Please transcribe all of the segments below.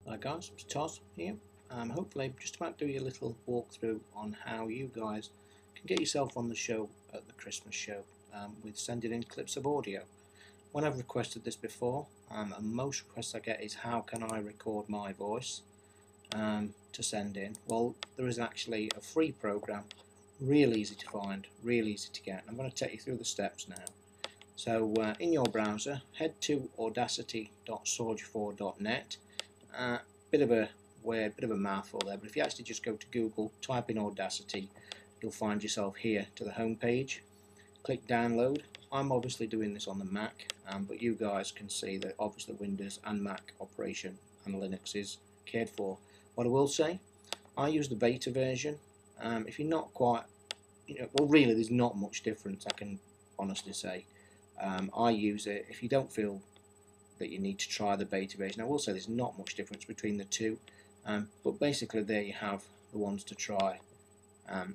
Hi guys, it's Toz here. Hopefully I'm just about to do a little walkthrough on how you guys can get yourself on the show at the Christmas show with sending in clips of audio. When I've requested this before, and most requests I get is how can I record my voice to send in. Well, there is actually a free program, real easy to find, real easy to get. I'm going to take you through the steps now. So in your browser, head to audacity.sorge4.net. Bit of a mouthful there, but if you actually just go to Google, type in Audacity, you'll find yourself here to the home page. Click download. I'm obviously doing this on the Mac, but you guys can see that obviously Windows and Mac operation and Linux is cared for. What I will say, I use the beta version. If you're not quite, well, really, there's not much difference, I can honestly say. I use it. If you don't feel that you need to try the beta version, I will say there's not much difference between the two, but basically there you have the ones to try.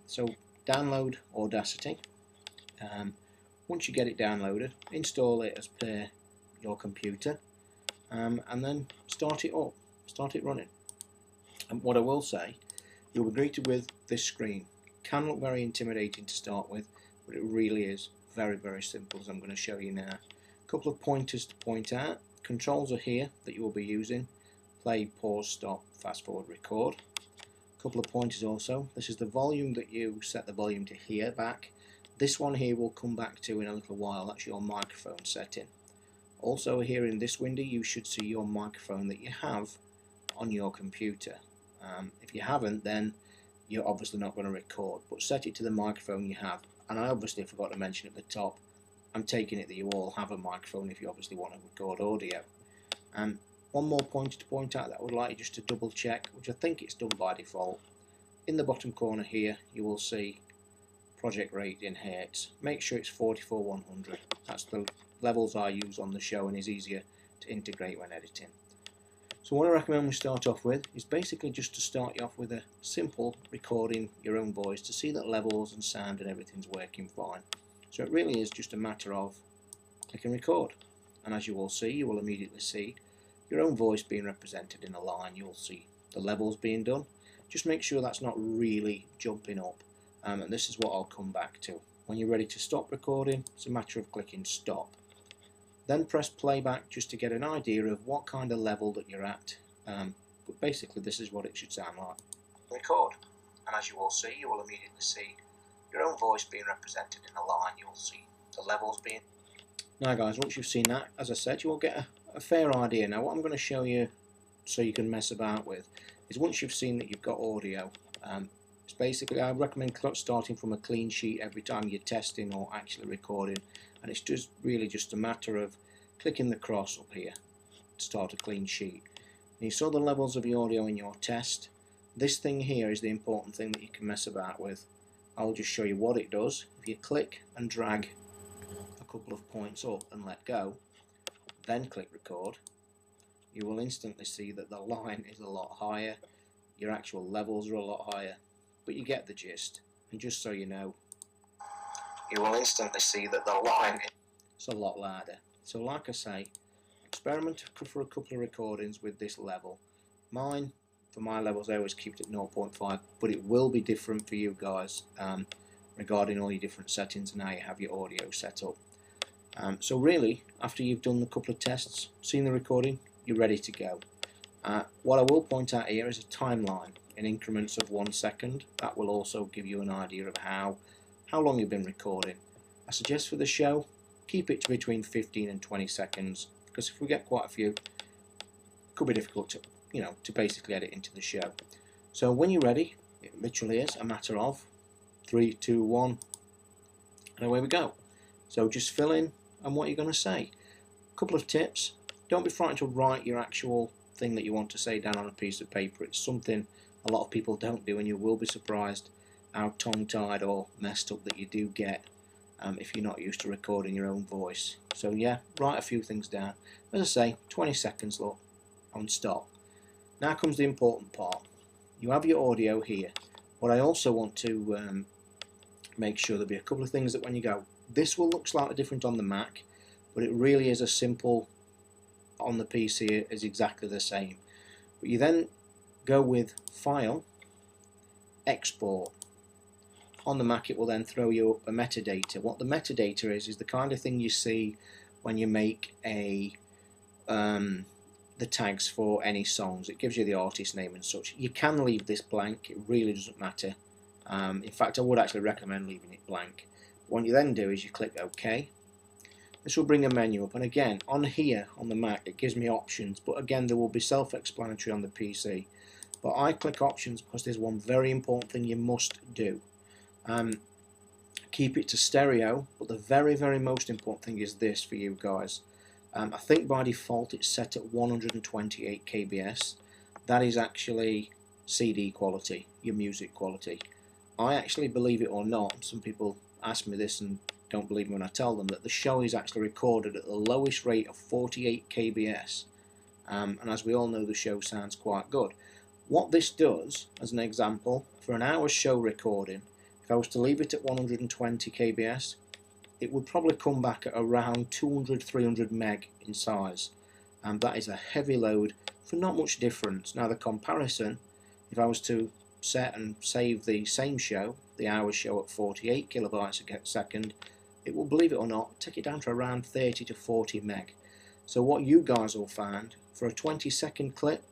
So download Audacity. Once you get it downloaded, install it as per your computer, and then start it up, start it running. And what I will say, you'll be greeted with this screen. Can look very intimidating to start with, but it really is very simple, as I'm going to show you now. A couple of pointers to point out. Controls are here that you will be using: play, pause, stop, fast forward, record. A couple of pointers also. This is the volume that you set the volume to hear back. This one here we'll come back to in a little while. That's your microphone setting. Also here in this window you should see your microphone that you have on your computer. If you haven't, then you're obviously not going to record, but set it to the microphone you have. And I obviously forgot to mention at the top, I'm taking it that you all have a microphone if you obviously want to record audio. One more point to point out that I would like you just to double check, which I think it's done by default. In the bottom corner here you will see project rate in hertz. Make sure it's 44100. That's the levels I use on the show and is easier to integrate when editing. So what I recommend we start off with is basically just to start you off with a simple recording your own voice to see that levels and sound and everything's working fine. So it really is just a matter of click and record, and as you will see, you will immediately see your own voice being represented in a line. You'll see the levels being done. Just make sure that's not really jumping up, and this is what I'll come back to. When you're ready to stop recording, it's a matter of clicking stop. Then press playback just to get an idea of what kind of level that you're at, but basically this is what it should sound like. Record, and as you will see, you will immediately see your own voice being represented in a line. You'll see the levels being... Now guys, once you've seen that, as I said, you will get a fair idea. Now what I'm going to show you so you can mess about with is once you've seen that you've got audio, it's basically, I recommend starting from a clean sheet every time you're testing or actually recording, and it's just really just a matter of clicking the cross up here to start a clean sheet. And you saw the levels of the audio in your test. This thing here is the important thing that you can mess about with. I'll just show you what it does. If you click and drag a couple of points up and let go, then click record, you will instantly see that the line is a lot higher, your actual levels are a lot higher, but you get the gist. And just so you know, you will instantly see that the line is a lot louder. So like I say, experiment for a couple of recordings with this level. Mine, for my levels, I always keep it at 0.5, but it will be different for you guys regarding all your different settings and how you have your audio set up. So really, after you've done a couple of tests, seen the recording, you're ready to go. What I will point out here is a timeline in increments of 1 second. That will also give you an idea of how long you've been recording. I suggest for the show, keep it to between 15 and 20 seconds, because if we get quite a few, it could be difficult to, to basically edit into the show. So when you're ready, it literally is a matter of 3, 2, 1, and away we go. So just fill in and what you're going to say. A couple of tips: don't be frightened to write your actual thing that you want to say down on a piece of paper. It's something a lot of people don't do, and you will be surprised how tongue-tied or messed up that you do get if you're not used to recording your own voice. So yeah, write a few things down. As I say, 20 seconds, look, and stop. Now comes the important part. You have your audio here. What I also want to make sure there'll be a couple of things that when you go, this will look slightly different on the Mac, but it really is a simple on the PC is exactly the same. But you then go with File, Export. On the Mac it will then throw you up a metadata. What the metadata is the kind of thing you see when you make a the tags for any songs. It gives you the artist name and such. You can leave this blank, it really doesn't matter. In fact, I would actually recommend leaving it blank. What you then do is you click OK. This will bring a menu up, and again on here on the Mac it gives me options, but again they will be self-explanatory on the PC. But I click options because there's one very important thing you must do. Keep it to stereo, but the very most important thing is this for you guys. I think by default it's set at 128 kbs. That is actually CD quality, your music quality. I actually, believe it or not, some people ask me this and don't believe me when I tell them, that the show is actually recorded at the lowest rate of 48 kbs. And as we all know, the show sounds quite good. What this does, as an example, for an hour's show recording, if I was to leave it at 120 kbs, it would probably come back at around 200-300 meg in size. And that is a heavy load for not much difference. Now the comparison, if I was to set and save the same show, the hour's show at 48 kilobytes a second, it will, believe it or not, take it down to around 30 to 40 meg. So what you guys will find, for a 20-second clip,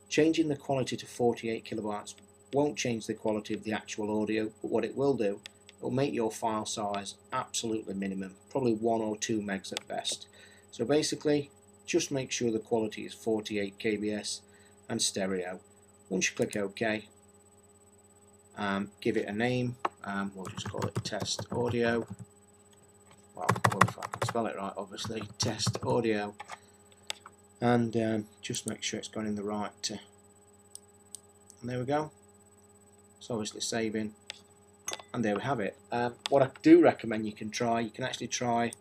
changing the quality to 48 kilobytes won't change the quality of the actual audio, but what it will do, it will make your file size absolutely minimum, probably 1 or 2 megs at best. So basically, just make sure the quality is 48 kbs and stereo. Once you click OK, give it a name, we'll just call it test audio. Well, if I can spell it right, obviously, test audio, and just make sure it's going in the right. And there we go. It's obviously saving, and there we have it. What I do recommend you can actually try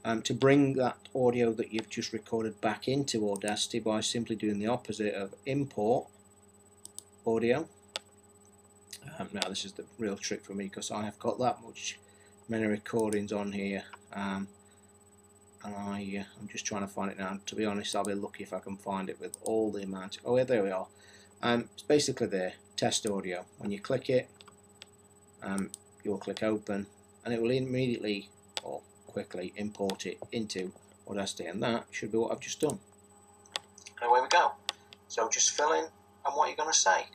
to bring that audio that you've just recorded back into Audacity by simply doing the opposite of import audio. Now this is the real trick for me because I have got that many recordings on here, and I'm just trying to find it now. To be honest, I'll be lucky if I can find it with all the amount. Oh yeah, there we are. It's basically there, test audio. When you click it, you'll click open, and it will immediately or quickly import it into Audacity, and that should be what I've just done. And away we go. So just fill in and what you're going to say,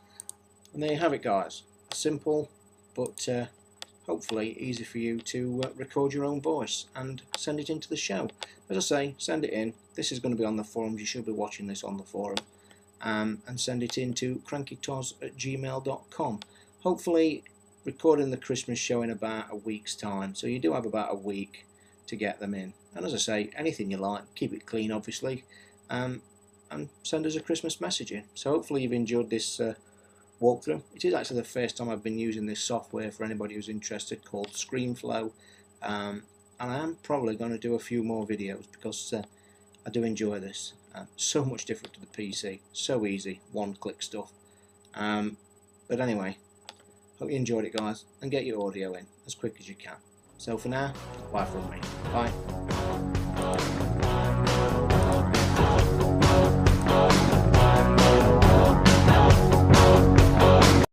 and there you have it, guys. Simple, but hopefully easy for you to record your own voice and send it into the show. As I say, send it in. This is going to be on the forums. You should be watching this on the forum. And send it into crankytoz@gmail.com. Hopefully recording the Christmas show in about a week's time. So you do have about a week to get them in. And as I say, anything you like, keep it clean obviously, and send us a Christmas message in. So hopefully you've enjoyed this walkthrough. It is actually the first time I've been using this software for anybody who's interested, called ScreenFlow, and I am probably going to do a few more videos because I do enjoy this. So much different to the PC, so easy, one-click stuff. But anyway, hope you enjoyed it, guys, and get your audio in as quick as you can. So for now, bye from me. Bye.